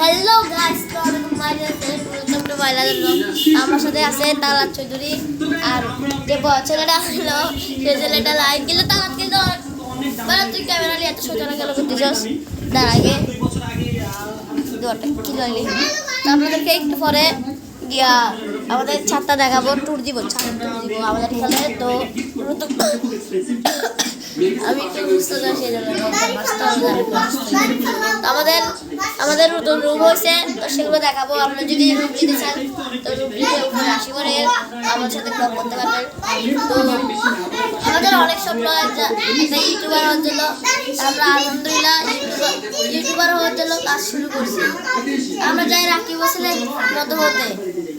Hello guys, আমার সাথে আছে তালাত চৌধুরী আর যে ছেলেটা হলো সে ছেলেটা লাইন কিন্তু তালাত কিন্তু মানে তুই ক্যামেরা নিয়ে এত সোজা গেল করতেছস তার আগে কি লাগলি আপনাদেরকে একটু পরে গিয়া আমাদের ছাদটা দেখাবো, ট্যুর দিব, ছাদ ট্যুর দিব আমাদের খেলে। তো আমি একটু বুঝতে পারছি আমাদের নতুন রুম হয়েছে, তো সেগুলো দেখাবো। আপনারা যদি রুম নিতে চান তো রুম নিতে উপরে 80 করে আমার সাথে ব্লগ করতে পারবেন। তো আমাদের অনেক স্বপ্ন একটা ইউটিউবার হওয়ার জন্য, আমরা আলহামদুলিল্লাহ ইউটিউবার হওয়ার জন্য কাজ শুরু করছি। আমরা চাই রাকিব হোসেনের মতো হতে,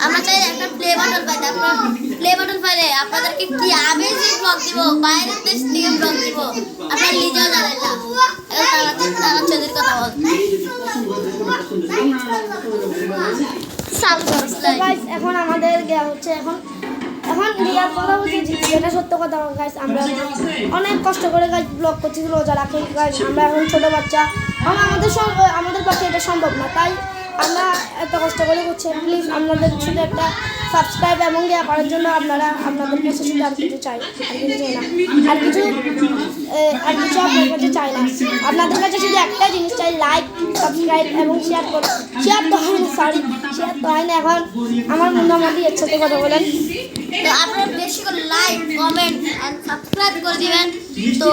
আমরা চাই একটা প্লে বাটন পাইতে। আপনার প্লে বাটন পাইলে আপনাদেরকে কি আবেগে ব্লগ দিব, বাইরের দেশ থেকে ব্লগ দিব, আপনারা নিজেও জানেন না। তারা চৌধুরীর কথা বল। এখন আমাদের হচ্ছে এখন রিয়ার কথা হচ্ছে যেটা সত্য কথা গাইস, আমরা অনেক কষ্ট করে গাইস ব্লগ করছি রোজা রাখি গাইস। আমরা এখন ছোটো বাচ্চা, আমাদের পক্ষে এটা সম্ভব না, তাই আমরা এত কষ্ট করে করছি। প্লিজ আপনাদের শুধু একটা সাবস্ক্রাইব এবং দেওয়া করার জন্য আপনাদের কাছে শুধু আর কিছু চাই, আর কিছু চাই না, আর কিছু আপনার কাছে চাই না। আপনাদের কাছে শুধু একটা জিনিস চাই, লাইক, সাবস্ক্রাইব এবং শেয়ার করুন। শেয়ার তো হয় না এখন আমার মন্দামাদি এর সাথে কথা বলেন। তো আপনারা বেশি করে লাইক, কমেন্ট এন্ড সাবস্ক্রাইব করে দিবেন। তো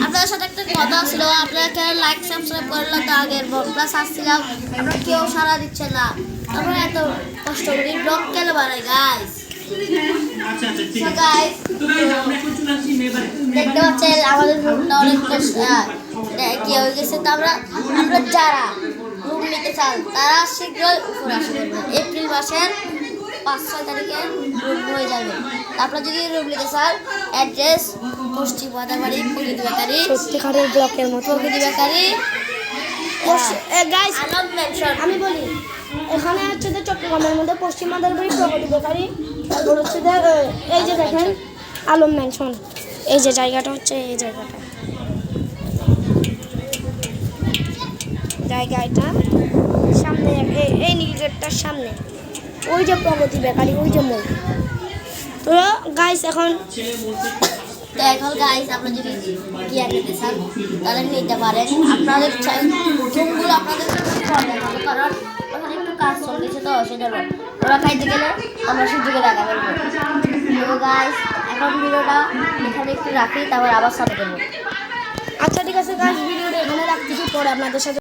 আপনাদের সাথে একটা কথা ছিল, আপনারা কেন লাইক সাবস্ক্রাইব করলে তো আগের ব্লগটা আসছিলাম, আপনারা কেউ সাড়া দিচ্ছে না। আমরা এত কষ্ট করি ব্লগ কেন বানাই গাইস? দেখতে পাচ্ছেন আমাদের রুমটা অনেক কি হয়ে গেছে। তো আমরা যারা রুম নিতে চান তারা শীঘ্রই উপরে আসতে পারবেন। এপ্রিল মাসের 5-6 তারিখে রুম হয়ে যাবে। আপনারা যদি রুম নিতে চান, অ্যাড্রেস পশ্চিম বাদাবাড়ি প্রকৃতি বেকারি, সত্যিকারের ব্লকের মতো প্রকৃতি বেকারি গাইস। আলম মেনশন। আমি বলি এখানে হচ্ছে যে চট্টগ্রামের মধ্যে পশ্চিম বাদাবাড়ি প্রকৃতি বেকারি, তারপর হচ্ছে যে এই যে দেখেন আলম মেনশন, এই যে জায়গাটা হচ্ছে এই জায়গাটা সামনে এই নীল গেটটার সামনে ওই যে প্রগতি বেকারি, ওই যে মোড়। তো গাইস এখন গাইস আপনারা যদি গিয়া নিতে চান তাহলে নিতে পারেন। আপনাদের রুমগুলো আপনাদের কারণ ওখানে একটু কাজ চলতেছে, তো সেজন্য ওরা খাইতে গেলে আমরা সুযোগে দেখা ফেলবো। তো গাইস এখন ভিডিওটা এখানে একটু রাখি, তারপর আবার সাথে করবো। আচ্ছা ঠিক আছে গাইস, ভিডিওটা এখানে রাখতেছি, পরে আপনাদের সাথে